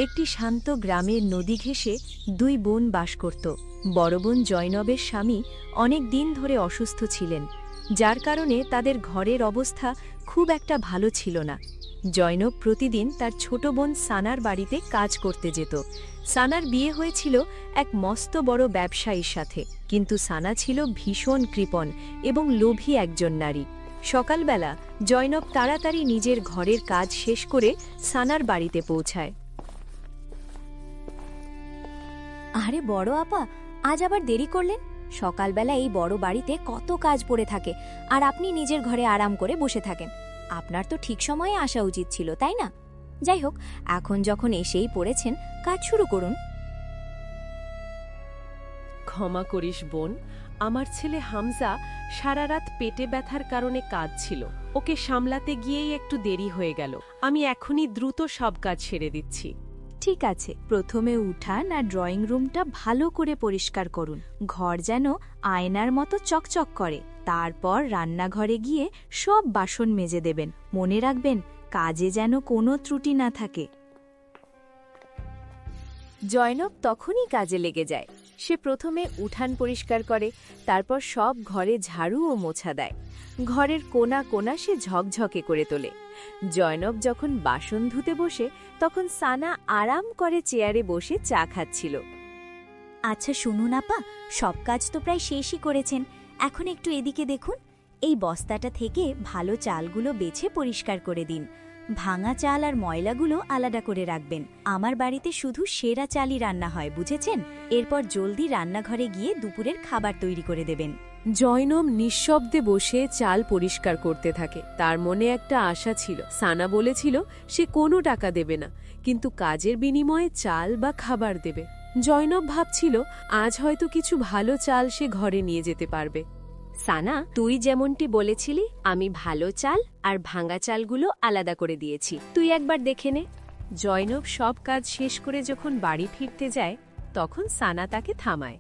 একটি শান্ত গ্রামের নদী ঘেঁষে দুই বোন বাস করত। বড় বোন জয়নবের স্বামী অনেক দিন ধরে অসুস্থ ছিলেন, যার কারণে তাদের ঘরের অবস্থা খুব একটা ভালো ছিল না। জয়নব প্রতিদিন তার ছোট বোন সানার বাড়িতে কাজ করতে যেত। সানার বিয়ে হয়েছিল এক মস্ত বড় ব্যবসায়ীর সাথে, কিন্তু সানা ছিল ভীষণ কৃপণ এবং লোভী একজন নারী। সকালবেলা জয়নব তাড়াতাড়ি নিজের ঘরের কাজ শেষ করে সানার বাড়িতে পৌঁছায়। আরে বড় আপা, আজ আবার দেরি করলেন? সকালবেলা এই বড় বাড়িতে কত কাজ পড়ে থাকে, আর আপনি নিজের ঘরে আরাম করে বসে থাকেন। আপনার তো ঠিক সময়ে আসা উচিত ছিল, তাই না? যাই হোক, এখন যখন এসেই পড়েছেন, কাজ শুরু করুন। ক্ষমা করিস বোন, আমার ছেলে হামজা সারা রাত পেটে ব্যথার কারণে কাঁদছিল। ওকে সামলাতে গিয়েই একটু দেরি হয়ে গেল। আমি এখনই দ্রুত সব কাজ সেরে দিচ্ছি। ঠিক আছে, প্রথমে উঠান আর ড্রয়িং রুমটা ভালো করে পরিষ্কার করুন। ঘর যেন আয়নার মতো চকচক করে। তারপর রান্নাঘরে গিয়ে সব বাসন মেজে দেবেন। মনে রাখবেন, কাজে যেন কোনো ত্রুটি না থাকে। জয়নব তখনই কাজে লেগে যায়। সে প্রথমে উঠান পরিষ্কার করে, তারপর সব ঘরে ঝাড়ু ও মোছা দেয়। ঘরের কোণা কোণা সে ঝকঝকে করে তোলে। জয়নব যখন বাসন ধুতে বসে, তখন সানা আরাম করে চেয়ারে বসে চা খাচ্ছিল। আচ্ছা শুনুন আপা, সব কাজ তো প্রায় শেষই করেছেন। এখন একটু এদিকে দেখুন। এই বস্তাটা থেকে ভালো চালগুলো বেছে পরিষ্কার করে দিন। ভাঙা চাল আর ময়লাগুলো আলাদা করে রাখবেন। আমার বাড়িতে শুধু সেরা চালই রান্না হয়, বুঝেছেন? এরপর জলদি রান্নাঘরে গিয়ে দুপুরের খাবার তৈরি করে দেবেন। জয়নব নিঃশব্দে বসে চাল পরিষ্কার করতে থাকে। তার মনে একটা আশা ছিল। সানা বলেছিল সে কোনো টাকা দেবে না, কিন্তু কাজের বিনিময়ে চাল বা খাবার দেবে। জয়নব ভাবছিল আজ হয়তো কিছু ভালো চাল সে ঘরে নিয়ে যেতে পারবে। সানা, তুই যেমনটি বলেছিলি, আমি ভালো চাল আর ভাঙা চালগুলো আলাদা করে দিয়েছি। তুই একবার দেখে নে। জয়নব সব কাজ শেষ করে যখন বাড়ি ফিরতে যায়, তখন সানা তাকে থামায়।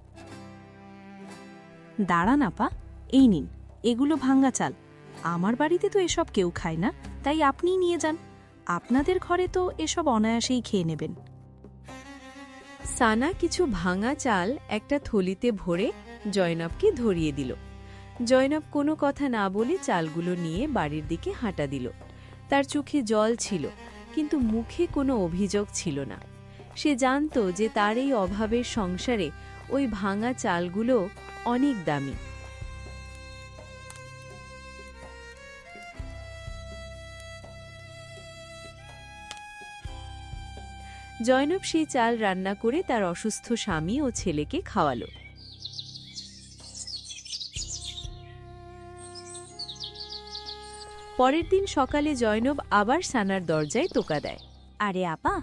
দাঁড়ান আপা, এই নিন, এগুলো ভাঙ্গা চাল। আমার বাড়িতে তো এসব কেউ খায় না, তাই আপনিই নিয়ে যান। আপনাদের ঘরে তো এসব অনায়াসেই খেয়ে নেবেন। সানা কিছু ভাঙা চাল একটা থলিতে ভরে জয়নবকে ধরিয়ে দিল। জয়নব কোনো কথা না বলে চালগুলো নিয়ে বাড়ির দিকে হাঁটা দিল। তার চোখে জল ছিল, কিন্তু মুখে কোনো অভিযোগ ছিল না। সে জানত যে তার এই অভাবের সংসারে ওই ভাঙা চালগুলো অনেক দামি। জয়নব সেই চাল রান্না করে তার অসুস্থ স্বামী ও ছেলেকে খাওয়ালো। পরের দিন সকালে জয়নব আবার সানার দরজায় টোকা দেয়। আরে আপা,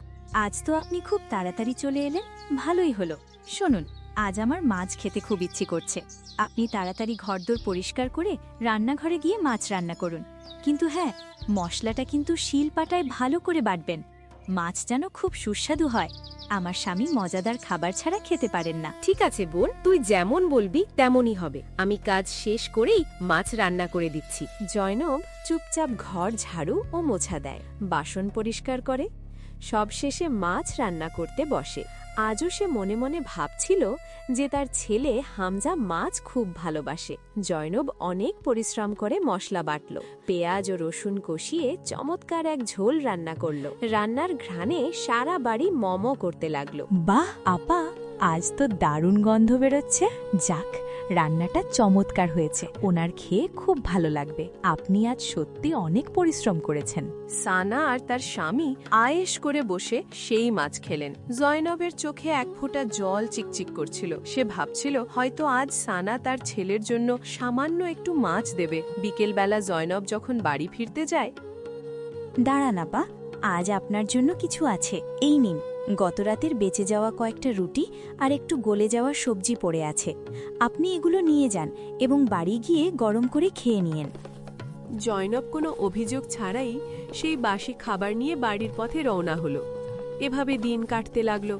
আজ তো আপনি খুব তাড়াতাড়ি চলে এলেন। ভালোই হলো। শুনুন, আজ আমার মাছ খেতে খুব ইচ্ছে করছে। আপনি তাড়াতাড়ি ঘরদোর পরিষ্কার করে রান্নাঘরে গিয়ে মাছ রান্না করুন। কিন্তু হ্যাঁ, মশলাটা কিন্তু শিলপাটায় ভালো করে বাটবেন। মাছ যেন খুব সুস্বাদু হয়। আমার স্বামী মজাদার খাবার ছাড়া খেতে পারেন না। ঠিক আছে বোন, তুই যেমন বলবি তেমনই হবে। আমি কাজ শেষ করেই মাছ রান্না করে দিচ্ছি। জয়নব চুপচাপ ঘর ঝাড়ু ও মোছা দেয়, বাসন পরিষ্কার করে, সবশেষে মাছ রান্না করতে বসে। আজও সে মনে মনে ভাবছিল যে তার ছেলে হামজা মাছ খুব ভালোবাসে। জয়নব অনেক পরিশ্রম করে মশলা বাটল, পেঁয়াজ ও রসুন কষিয়ে চমৎকার এক ঝোল রান্না করল। রান্নার ঘ্রাণে সারা বাড়ি মম করতে লাগলো। বাহ আপা, আজ তো দারুণ গন্ধ বেরোচ্ছে। যাক, রান্নাটা চমৎকার হয়েছে। ওনার খেয়ে খুব ভালো লাগবে। আপনি আজ সত্যি অনেক পরিশ্রম করেছেন। সানা আর তার স্বামী আয়েশ করে বসে সেই মাছ খেলেন। জয়নবের চোখে এক ফোঁটা জল চিকচিক করছিল। সে ভাবছিল হয়তো আজ সানা তার ছেলের জন্য সামান্য একটু মাছ দেবে। বিকেলবেলা জয়নব যখন বাড়ি ফিরতে যায়, দাঁড়ান আপা, আজ আপনার জন্য কিছু আছে। এই নিন, গতরাতের বেঁচে যাওয়া কয়েকটা রুটি আর একটু গলে যাওয়া সবজি পড়ে আছে। আপনি এগুলো নিয়ে যান এবং বাড়ি গিয়ে গরম করে খেয়ে নিয়েন। জয়নব কোনো অভিযোগ ছাড়াই সেই বাসি খাবার নিয়ে বাড়ির পথে রওনা হলো। এভাবে দিন কাটতে লাগলো।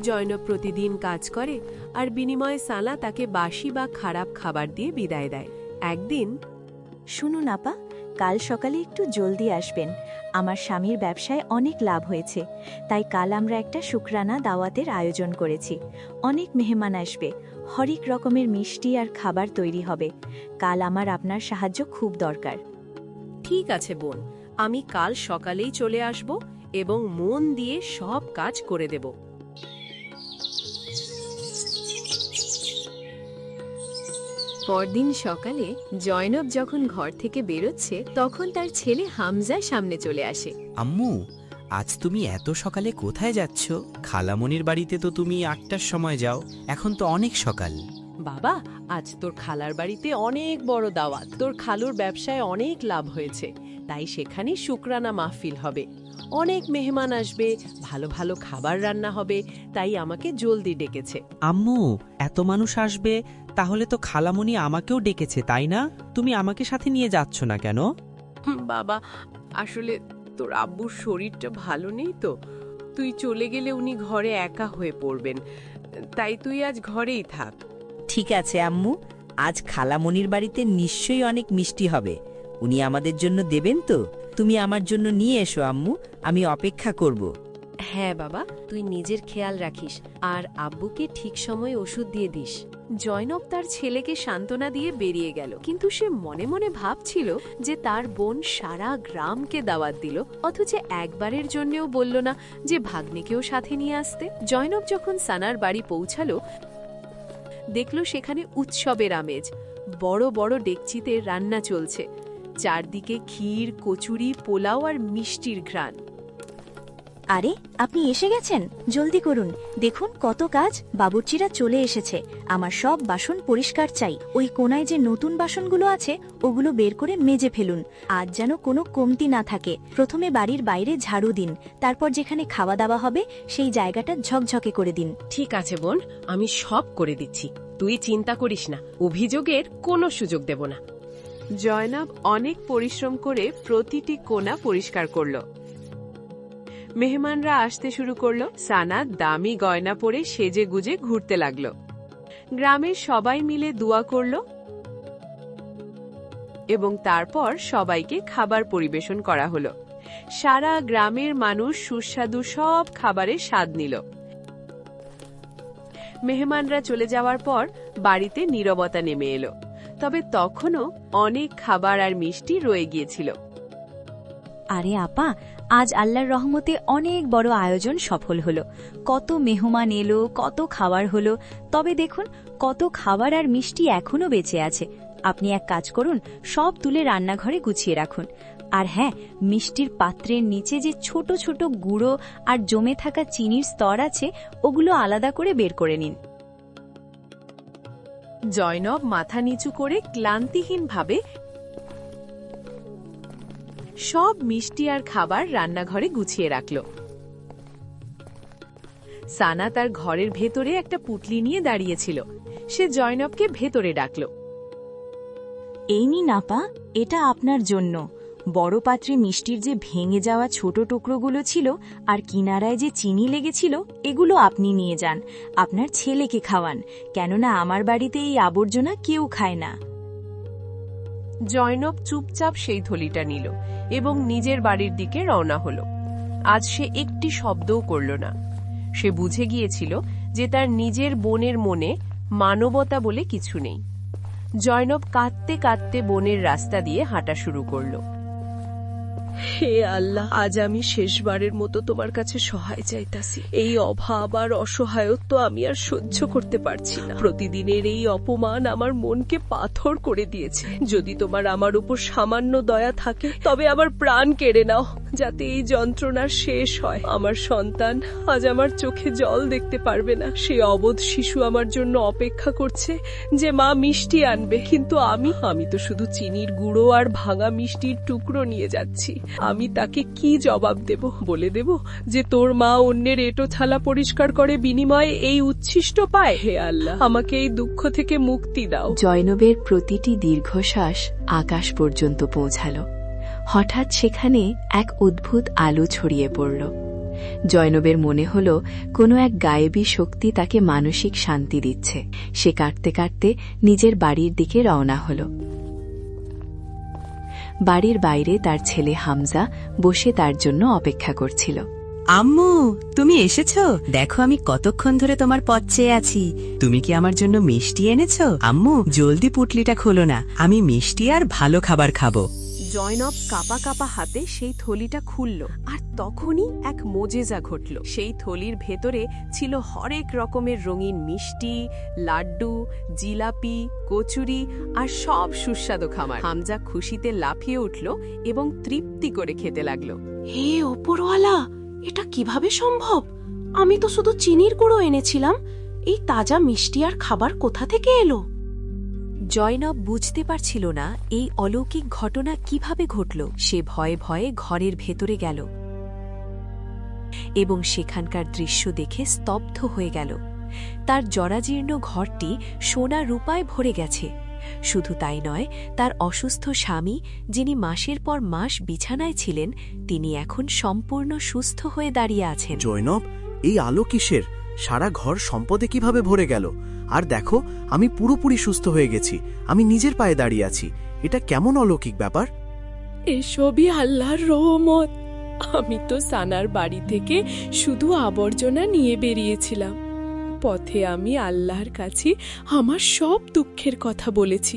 জয়নব প্রতিদিন কাজ করে, আর বিনিময়ে সানা তাকে বাসি বা খারাপ খাবার দিয়ে বিদায় দেয়। একদিন, শুনুন আপা, কাল সকালে একটু জলদি আসবেন। আমার স্বামীর ব্যবসায় অনেক লাভ হয়েছে, তাই কাল আমরা একটা শুকরানা দাওয়াতের আয়োজন করেছি। অনেক মেহমান আসবে, হরেক রকমের মিষ্টি আর খাবার তৈরি হবে। কাল আমার আপনার সাহায্য খুব দরকার। ঠিক আছে বোন, আমি কাল সকালেই চলে আসব এবং মন দিয়ে সব কাজ করে দেব। পরদিন সকালে জয়নব যখন ঘর থেকে বেরোচ্ছে তখন তার ছেলে হামজা সামনে চলে আসে। আম্মু, আজ তুমি এত সকালে কোথায় যাচ্ছ? খালামণির বাড়িতে তো তুমি ৮টার সময় যাও, এখন তো অনেক সকাল। বাবা, আজ তোর খালার বাড়িতে অনেক বড় দাওয়াত। তোর খালুর ব্যবসায় অনেক লাভ হয়েছে, তাই সেখানে শুকরানা মাহফিল হবে। অনেক মেহমান আসবে, ভালো ভালো খাবার রান্না হবে, তাই আমাকে জলদি ডেকেছে। আম্মু, এত মানুষ আসবে, তাহলে তো খালামণি আমাকেও ডেকেছে, তাই না? তুমি আমাকে সাথে নিয়ে যাচ্ছ না কেন? বাবা, আসলে তোর আব্বুর শরীরটা ভালো নেই তো, তুই চলে গেলে উনি ঘরে একা হয়ে পড়বেন, তাই তুই আজ ঘরেই থাক। ঠিক আছে আম্মু, আজ খালামণির বাড়িতে নিশ্চয়ই অনেক মিষ্টি হবে। উনি আমাদের জন্য দেবেন তো? তুমি আমার জন্য নিয়ে এসো আম্মু, আমি অপেক্ষা করব। হ্যাঁ বাবা, তুই নিজের খেয়াল রাখিস আর আব্বুকে ঠিক সময়ে ওষুধ দিয়ে দিস। জয়নব তার ছেলেকে সান্ত্বনা দিয়ে বেরিয়ে গেল, কিন্তু সে মনে মনে ভাবছিল যে তার বোন সারা গ্রামকে দাওয়াত দিল, অথচ একবারের জন্যও বলল না যে ভাগ্নিকেও সাথে নিয়ে আসতে। জয়নব যখন সানার বাড়ি পৌঁছালো, দেখল সেখানে উৎসবের আমেজ। বড় বড় ডেকচিতে রান্না চলছে, চারদিকে ক্ষীর, কচুরি, পোলাও আর মিষ্টির ঘ্রাণ। আরে, আপনি এসে গেছেন? জলদি করুন, দেখুন কত কাজ। বাবুর্চিরা চলে এসেছে। আমার সব বাসন পরিষ্কার চাই। ওই কোনায় যে নতুন বাসনগুলো আছে ওগুলো বের করে মেজে ফেলুন। আজ যেন কোনো কমতি না থাকে। প্রথমে বাড়ির বাইরে ঝাড়ু দিন, তারপর যেখানে খাওয়া দাওয়া হবে সেই জায়গাটা ঝকঝকে করে দিন। ঠিক আছে বোন, আমি সব করে দিচ্ছি, তুই চিন্তা করিস না, অভিযোগের কোনো সুযোগ দেব না। জয়নব অনেক পরিশ্রম করে প্রতিটি কোণা পরিষ্কার করল। মেহমানরা আসতে শুরু করলো। সানা দামি গয়না পরে সেজে গুজে ঘুরতে লাগলো। গ্রামের সবাই মিলে দোয়া করলো এবং তারপর সবাইকে খাবার পরিবেশন করা হলো। সারা গ্রামের মানুষ সুস্বাদু সব খাবারের স্বাদ নিল। মেহমানরা চলে যাওয়ার পর বাড়িতে নীরবতা নেমে এলো, তবে তখনও অনেক খাবার আর মিষ্টি রয়ে গিয়েছিল। আরে আপা, আজ আল্লাহর রহমতে অনেক বড় আয়োজন সফল হলো। কত মেহমান এলো, কত খাবার হলো। তবে দেখুন, কত খাবার আর মিষ্টি এখনো বেঁচে আছে। আপনি এক কাজ করুন, সব তুলে রান্নাঘরে গুছিয়ে রাখুন। আর হ্যাঁ, মিষ্টির পাত্রের নিচে যে ছোট ছোট গুঁড়ো আর জমে থাকা চিনির স্তর আছে ওগুলো আলাদা করে বের করে নিন। জয়নব মাথা নিচু করে ক্লান্তিহীনভাবে সব মিষ্টি আর খাবার রান্নাঘরে গুছিয়ে রাখল। সানা তার ঘরের ভেতরে একটা পুটলি নিয়ে দাঁড়িয়েছিল। সে জয়নবকে ভেতরে ডাকল। এই নিন আপা, এটা আপনার জন্য। বড় পাত্রে মিষ্টির যে ভেঙে যাওয়া ছোট টুকরোগুলো ছিল আর কিনারায় যে চিনি লেগেছিল এগুলো আপনি নিয়ে যান, আপনার ছেলেকে খাওয়ান, কেননা আমার বাড়িতে এই আবর্জনা কেউ খায় না। জয়নব চুপচাপ সেই থলিটা নিল এবং নিজের বাড়ির দিকে রওনা হল। আজ সে একটি শব্দও করল না। সে বুঝে গিয়েছিল যে তার নিজের বোনের মনে মানবতা বলে কিছু নেই। জয়নব কাঁদতে কাঁদতে বনের রাস্তা দিয়ে হাঁটা শুরু করল। হে আল্লাহ, আজ আমি শেষবারের মতো তোমার কাছে সহায় চাইতাছি। এই অভাব আর অসহায়ত্ব আমি আর সহ্য করতে পারছি না। প্রতিদিনের এই অপমান আমার মনকে পাথর করে দিয়েছে। যদি তোমার আমার উপর সামান্য দয়া থাকে তবে আমার প্রাণ কেড়ে নাও, যাতে এই যন্ত্রণার শেষ হয়। আমার সন্তান আজ আমার চোখে জল দেখতে পারবে না। সে অবোধ শিশু আমার জন্য অপেক্ষা করছে যে মা মিষ্টি আনবে, কিন্তু আমি তো শুধু চিনির গুঁড়ো আর ভাঙা মিষ্টির টুকরো নিয়ে যাচ্ছি। আমি তাকে কি জবাব দেব? বলে দেব যে তোর মা অন্যের এঁটো থালা পরিষ্কার করে বিনিময়ে এই উচ্ছিষ্ট পায়? হে আল্লাহ, আমাকে এই দুঃখ থেকে মুক্তি দাও। জয়নবের প্রতিটি দীর্ঘশ্বাস আকাশ পর্যন্ত পৌঁছালো। হঠাৎ সেখানে এক অদ্ভুত আলো ছড়িয়ে পড়ল। জয়নবের মনে হল কোনো এক গায়েবী শক্তি তাকে মানসিক শান্তি দিচ্ছে। সে কাঁদতে কাঁদতে নিজের বাড়ির দিকে রওনা হল। বাড়ির বাইরে তার ছেলে হামজা বসে তার জন্য অপেক্ষা করছিল। আম্মু, তুমি এসেছো? দেখো আমি কতক্ষণ ধরে তোমার পথ চেয়ে আছি। তুমি কি আমার জন্য মিষ্টি এনেছো? আম্মু, জলদি পুটলিটা খোলো না, আমি মিষ্টি আর ভালো খাবার খাবো। জয়নব কাপা কাপা হাতে সেই থলিটা খুলল, আর তখনই এক মোজেজা ঘটল। সেই থলির ভেতরে ছিল হরেক রকমের রঙিন মিষ্টি, লাড্ডু, জিলাপি, কচুরি আর সব সুস্বাদু খাবার। হামজা খুশিতে লাফিয়ে উঠল এবং তৃপ্তি করে খেতে লাগল। হে ওপরওয়ালা, এটা কিভাবে সম্ভব? আমি তো শুধু চিনির গুঁড়ো এনেছিলাম। এই তাজা মিষ্টি আর খাবার কোথা থেকে এলো? জয়নব বুঝতে পারছিল না এই অলৌকিক ঘটনা কিভাবে ঘটল। সে ভয়ে ভয়ে ঘরের ভেতরে গেল এবং সেখানকার দৃশ্য দেখে স্তব্ধ হয়ে গেল। তার জরাজীর্ণ ঘরটি সোনা রূপায় ভরে গেছে। শুধু তাই নয়, তার অসুস্থ স্বামী, যিনি মাসের পর মাস বিছানায় ছিলেন, তিনি এখন সম্পূর্ণ সুস্থ হয়ে দাঁড়িয়ে আছেন। জয়নব, এই আলো কিসের? সারা ঘর সম্পদে কিভাবে ভরে গেল? আর দেখো, আমি পুরোপুরি সুস্থ হয়ে গেছি, আমি নিজের পায়ে দাঁড়িয়ে আছি। এটা কেমন অলৌকিক ব্যাপার? এসবই আল্লাহর রহমত। আমি তো সানার বাড়ি থেকে শুধু আবর্জনা নিয়ে বেরিয়েছিলাম। পথে আমি আল্লাহর কাছে আমার সব দুঃখের কথা বলেছি।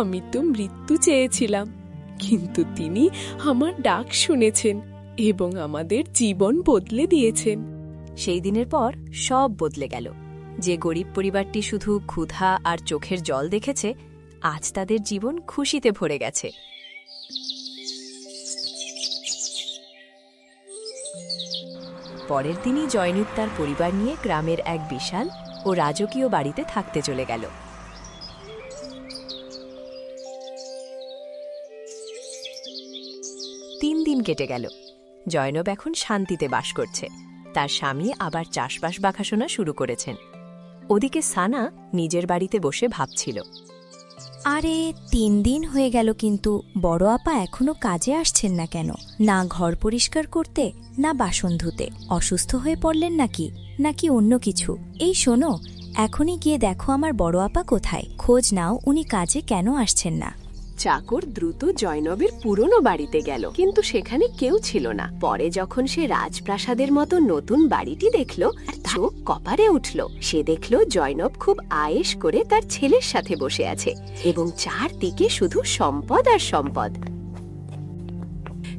আমি তো মৃত্যু চেয়েছিলাম, কিন্তু তিনি আমার ডাক শুনেছেন এবং আমাদের জীবন বদলে দিয়েছেন। সেই দিনের পর সব বদলে গেল। যে গরিব পরিবারটি শুধু ক্ষুধা আর চোখের জল দেখেছে, আজ তাদের জীবন খুশিতে ভরে গেছে। পরের দিনই জয়নুব তার পরিবার নিয়ে গ্রামের এক বিশাল ও রাজকীয় বাড়িতে থাকতে চলে গেল। 3 দিন কেটে গেল। জয়নব এখন শান্তিতে বাস করছে। তার স্বামী আবার চাষবাস দেখাশোনা শুরু করেছেন। ওদিকে সানা নিজের বাড়িতে বসে ভাবছিল, আরে 3 দিন হয়ে গেল, কিন্তু বড় আপা এখনো কাজে আসছেন না কেন? না ঘর পরিষ্কার করতে, না বাসন ধুতে। অসুস্থ হয়ে পড়লেন নাকি অন্য কিছু? এই শোনো, এখনই গিয়ে দেখো আমার বড় আপা কোথায়। খোঁজ নাও উনি কাজে কেন আসছেন না। চাকর দ্রুত জয়নবের পুরনো বাড়িতে গেল, কিন্তু সেখানে কেউ ছিল না। পরে যখন সে রাজপ্রাসাদের মতো নতুন বাড়িটি দেখল, চোখ কপারে উঠল। সে দেখল জয়নব খুব আয়েশ করে তার ছেলের সাথে বসে আছে এবং চারদিকে শুধু সম্পদ আর সম্পদ।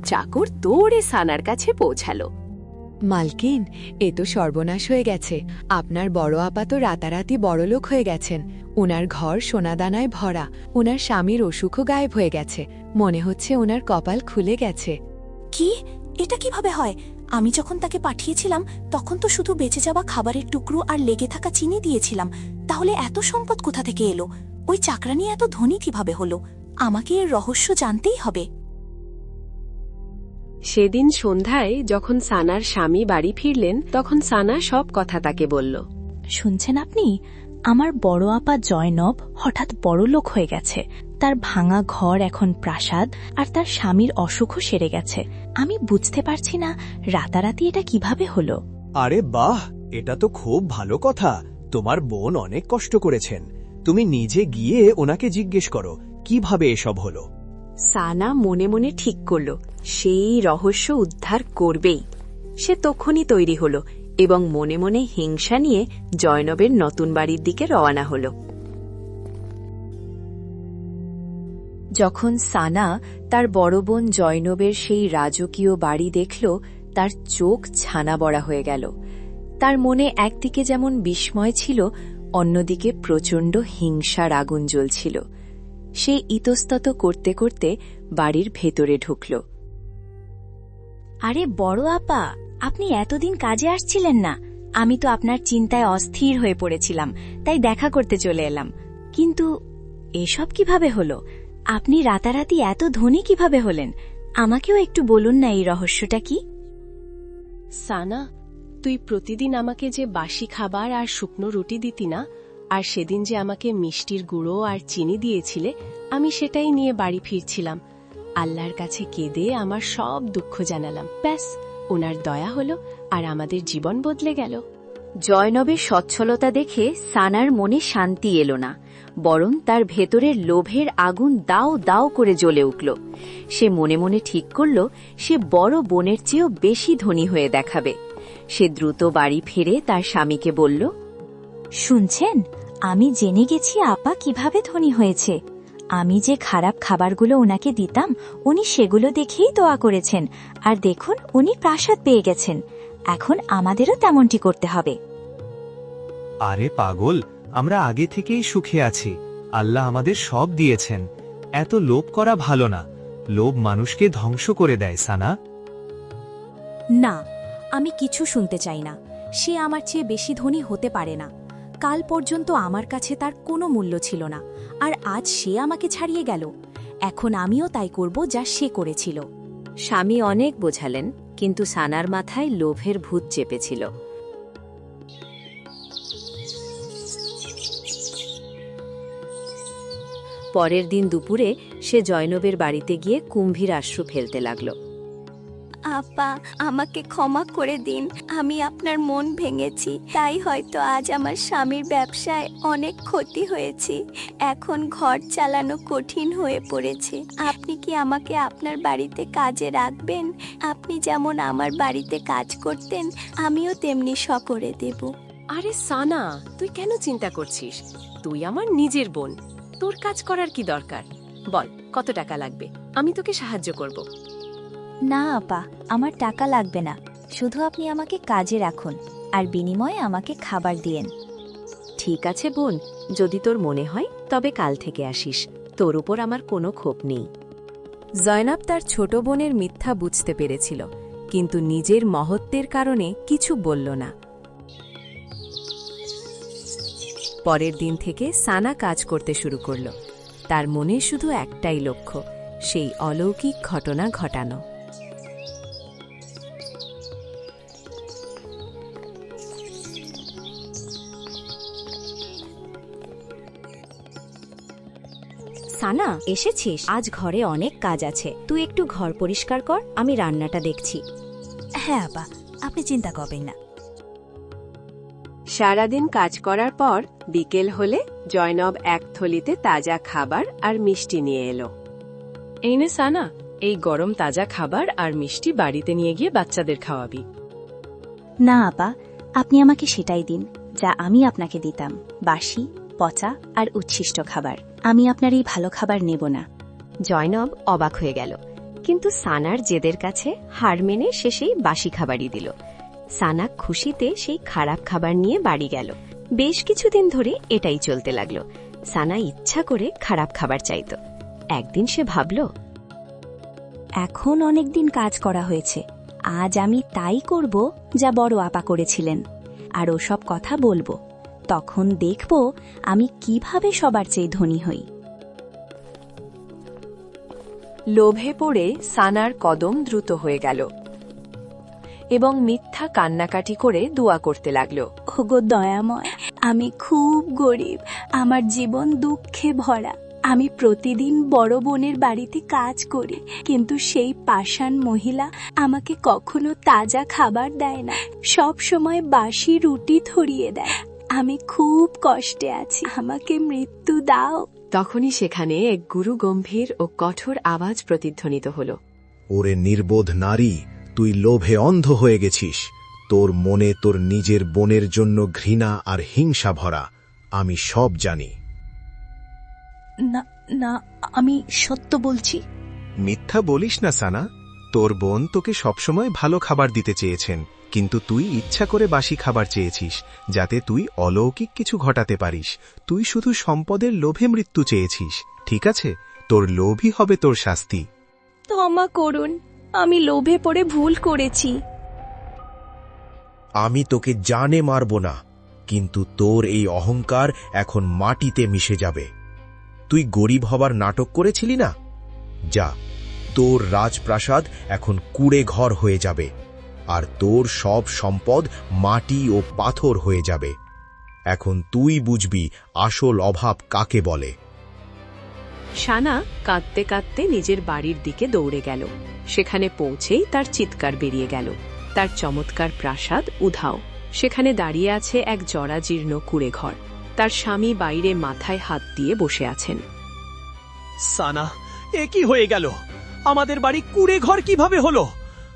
চাকর দৌড়ে সানার কাছে পৌঁছালো। মালকিন, এ তো সর্বনাশ হয়ে গেছে। আপনার বড় আপা তো রাতারাতি বড়লোক হয়ে গেছেন। ওনার ঘর সোনাদানায় ভরা। ওনার স্বামীর অসুখও গায়েব হয়ে গেছে। মনে হচ্ছে ওনার কপাল খুলে গেছে। কি? এটা কিভাবে হয়? আমি যখন তাকে পাঠিয়েছিলাম তখন তো শুধু বেঁচে যাওয়া খাবারের টুকরো আর লেগে থাকা চিনি দিয়েছিলাম। তাহলে এত সম্পদ কোথা থেকে এলো? ওই চাকরানি এত ধনী কিভাবে হলো? আমাকে এর রহস্য জানতেই হবে। সেদিন সন্ধ্যায় যখন সানার স্বামী বাড়ি ফিরলেন, তখন সানা সব কথা তাকে বলল। শুনছেন আপনি? আমার বড় আপা জয়নব হঠাৎ বড়লোক হয়ে গেছে। তার ভাঙা ঘর এখন প্রাসাদ, আর তার স্বামীর অসুখও সেরে গেছে। আমি বুঝতে পারছি না রাতারাতি এটা কিভাবে হলো। আরে বাহ, এটা তো খুব ভালো কথা। তোমার বোন অনেক কষ্ট করেছেন। তুমি নিজে গিয়ে ওনাকে জিজ্ঞেস করো কিভাবে এসব হলো। সানা মনে মনে ঠিক করল সেই রহস্য উদ্ধার করবেই। সে তখনই তৈরি হল এবং মনে মনে হিংসা নিয়ে জয়নবের নতুন বাড়ির দিকে রওনা হল। যখন সানা তার বড় বোন জয়নবের সেই রাজকীয় বাড়ি দেখল, তার চোখ ছানা বড়া হয়ে গেল। তার মনে একদিকে যেমন বিস্ময় ছিল, অন্যদিকে প্রচণ্ড হিংসার আগুন জ্বলছিল। সে ইতস্তত করতে করতে বাড়ির ভেতরে ঢুকল। আরে বড় আপা, আপনি এতদিন কাজে আসছিলেন না। আমি তো আপনার চিন্তায় অস্থির হয়ে পড়েছিলাম, তাই দেখা করতে চলে এলাম। কিন্তু এসব কিভাবে হলো? আপনি রাতারাতি এত ধনী কিভাবে হলেন? আমাকেও একটু বলুন না, এই রহস্যটা কি? সানা, তুই প্রতিদিন আমাকে যে বাসি খাবার আর শুকনো রুটি দিতি না, আর সেদিন যে আমাকে মিষ্টির গুঁড়ো আর চিনি দিয়েছিলে, আমি সেটাই নিয়ে বাড়ি ফিরছিলাম। আল্লাহর কাছে কেঁদে আমার সব দুঃখ জানালাম। ব্যাস, ওনার দয়া হলো আর আমাদের জীবন বদলে গেল। জয়নবের সচ্ছলতা দেখে সানার মনে শান্তি এলো না। বরং তার ভেতরের লোভের আগুন দাও দাও করে জ্বলে উঠল। সে মনে মনে ঠিক করল সে বড় বোনের চেয়েও বেশি ধনী হয়ে দেখাবে। সে দ্রুত বাড়ি ফিরে তার স্বামীকে বলল, শুনছেন, আমি জেনে গেছি আপা কিভাবে ধনী হয়েছে। আমি যে খারাপ খাবারগুলো ওনাকে দিতাম, উনি সেগুলো দেখেই দোয়া করেছেন, আর দেখুন উনি প্রাসাদ পেয়ে গেছেন। এখন আমাদেরও তেমনটি করতে হবে। আরে পাগল, আমরা আগে থেকেই সুখে আছি। আল্লাহ আমাদের সব দিয়েছেন। এত লোভ করা ভালো না। লোভ মানুষকে ধ্বংস করে দেয় সানা। না, আমি কিছু শুনতে চাই না। সে আমার চেয়ে বেশি ধনী হতে পারে না। কাল পর্যন্ত আমার কাছে তার কোনো মূল্য ছিল না, আর আজ সে আমাকে ছাড়িয়ে গেল। এখন আমিও তাই করব যা সে করেছিল। স্বামী অনেক বোঝালেন, কিন্তু সানার মাথায় লোভের ভূত চেপেছিল। পরের দিন দুপুরে সে জয়নবের বাড়িতে গিয়ে কুম্ভীর আশ্রু ফেলতে লাগল। আপা, আমাকে ক্ষমা করে দিন। আমি আপনার মন ভেঙেছি, তাই হয়তো আজ আমার স্বামীর ব্যবসায় অনেক ক্ষতি হয়েছে। এখন ঘর চালানো কঠিন হয়ে পড়েছে। আপনি কি আমাকে আপনার বাড়িতে কাজে রাখবেন? আপনি যেমন আমার বাড়িতে কাজ করতেন, আমিও তেমনি করে দেব। আরে সানা, তুই কেন চিন্তা করছিস? তুই আমার নিজের বোন, তোর কাজ করার কি দরকার? বল, কত টাকা লাগবে? আমি তোকে সাহায্য করব। না আপা, আমার টাকা লাগবে না। শুধু আপনি আমাকে কাজে রাখুন, আর বিনিময়ে আমাকে খাবার দিয়েন। ঠিক আছে বোন, যদি তোর মনে হয় তবে কাল থেকে আসিস। তোর উপর আমার কোনো ক্ষোভ নেই। জয়নাব তার ছোট বোনের মিথ্যা বুঝতে পেরেছিল, কিন্তু নিজের মহত্বের কারণে কিছু বলল না। পরের দিন থেকে সানা কাজ করতে শুরু করল। তার মনে শুধু একটাই লক্ষ্য, সেই অলৌকিক ঘটনা ঘটানো। সানা, এসেছিস? আজ ঘরে অনেক কাজ আছে, তুই একটু ঘর পরিষ্কার কর, আমি রান্নাটা দেখছি। হ্যাঁ আপা, আপনি চিন্তা করবেন না। সারাদিন কাজ করার পর বিকেল হলে জয়নব এক থলিতে তাজা খাবার আর মিষ্টি নিয়ে এলো। এই নে সানা, এই গরম তাজা খাবার আর মিষ্টি বাড়িতে নিয়ে গিয়ে বাচ্চাদের খাওয়াবি। না আপা, আপনি আমাকে সেটাই দিন যা আমি আপনাকে দিতাম, বাসি, পচা আর উচ্ছিষ্ট খাবার। আমি আপনার এই ভালো খাবার নেব না। জয়নব অবাক হয়ে গেল, কিন্তু সানার জেদের কাছে হার মেনে সে সেই বাসি খাবারই দিল। সানা খুশিতে সেই খারাপ খাবার নিয়ে বাড়ি গেল। বেশ কিছুদিন ধরে এটাই চলতে লাগলো। সানা ইচ্ছা করে খারাপ খাবার চাইত। একদিন সে ভাবল, এখন অনেকদিন কাজ করা হয়েছে, আজ আমি তাই করব যা বড় আপা করেছিলেন, আর ওসব কথা বলবো। তখন দেখব আমি কিভাবে সবার চেয়ে ধনী হই। লোভে পড়ে সানার কদম দ্রুত হয়ে গেল এবং মিথ্যা কান্নাকাটি করে দোয়া করতে লাগল। ওগো দয়াময়, আমি খুব গরিব, আমার জীবন দুঃখে ভরা। আমি প্রতিদিন বড় বোনের বাড়িতে কাজ করি, কিন্তু সেই পাষাণ মহিলা আমাকে কখনো তাজা খাবার দেয় না, সব সময় বাসি রুটি ধরিয়ে দেয়। আমি খুব কষ্টে আছি, আমাকে মৃত্যু দাও। তখনই সেখানে এক গুরু গম্ভীর ও কঠোর আওয়াজ প্রতিধ্বনিত হল। ওরে নির্বোধ নারী, তুই লোভে অন্ধ হয়ে গেছিস। তোর মনে তোর নিজের বোনের জন্য ঘৃণা আর হিংসা ভরা। আমি সব জানি। না না, আমি সত্য বলছি। মিথ্যা বলিস না সানা। তোর বোন তোকে সবসময় ভালো খাবার দিতে চেয়েছেন, কিন্তু তুই ইচ্ছা করে বাসি খাবার চেয়েছিস, যাতে তুই অলৌকিক কিছু ঘটাতে পারিস। তুই শুধু সম্পদের লোভে মৃত্যু চেয়েছিস। ঠিক আছে, তোর লোভই হবে তোর শাস্তি। ক্ষমা করুন, আমি লোভে পড়ে ভুল করেছি। আমি তোকে জানে মারব না, কিন্তু তোর এই অহংকার এখন মাটিতে মিশে যাবে। তুই গরিব হবার নাটক করেছিলি না? যা, তোর রাজপ্রাসাদ এখন কুড়ে ঘর হয়ে যাবে, আর তোর সব সম্পদ মাটি ও পাথর হয়ে যাবে। এখন তুই বুঝবি আসল অভাব কাকে বলে। সানা কাঁদতে কাঁদতে নিজের বাড়ির দিকে দৌড়ে গেল। সেখানে পৌঁছেই তার চিৎকার বেরিয়ে গেল। তার চমৎকার প্রাসাদ উধাও। সেখানে দাঁড়িয়ে আছে এক জরাজীর্ণ কুঁড়ে ঘর। তার স্বামী বাইরে মাথায় হাত দিয়ে বসে আছেন। সানা, এ কি হয়ে গেল? আমাদের বাড়ি কুড়ে ঘর কিভাবে হলো?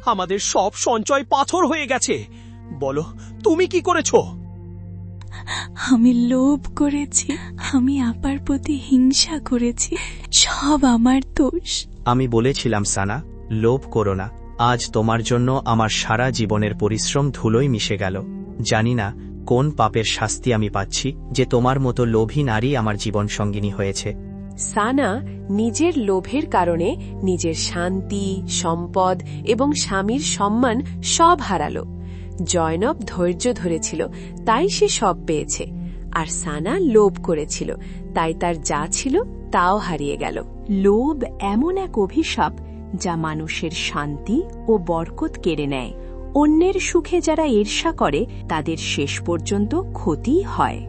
আমাদের সব সঞ্চয় পাথর হয়ে গেছে। বলো, তুমি কি করেছো? আমি লোভ করেছি, আমি আপার প্রতি হিংসা করেছি, সব আমার দোষ। আমি বলেছিলাম সানা, লোভ করো না। আজ তোমার জন্য আমার সারা জীবনের পরিশ্রম ধুলোয় মিশে গেল। জানি না কোন পাপের শাস্তি আমি পাচ্ছি যে তোমার মতো লোভী নারী আমার জীবন সঙ্গিনী হয়েছে। সানা নিজের লোভের কারণে নিজের শান্তি, সম্পদ এবং স্বামীর সম্মান সব হারালো। জয়নব ধৈর্য ধরেছিল, তাই সে সব পেয়েছে। আর সানা লোভ করেছিল, তাই তার যা ছিল তাও হারিয়ে গেল। লোভ এমন এক অভিশাপ যা মানুষের শান্তি ও বরকত কেড়ে নেয়। অন্যের সুখে যারা ঈর্ষা করে তাদের শেষ পর্যন্ত ক্ষতিই হয়।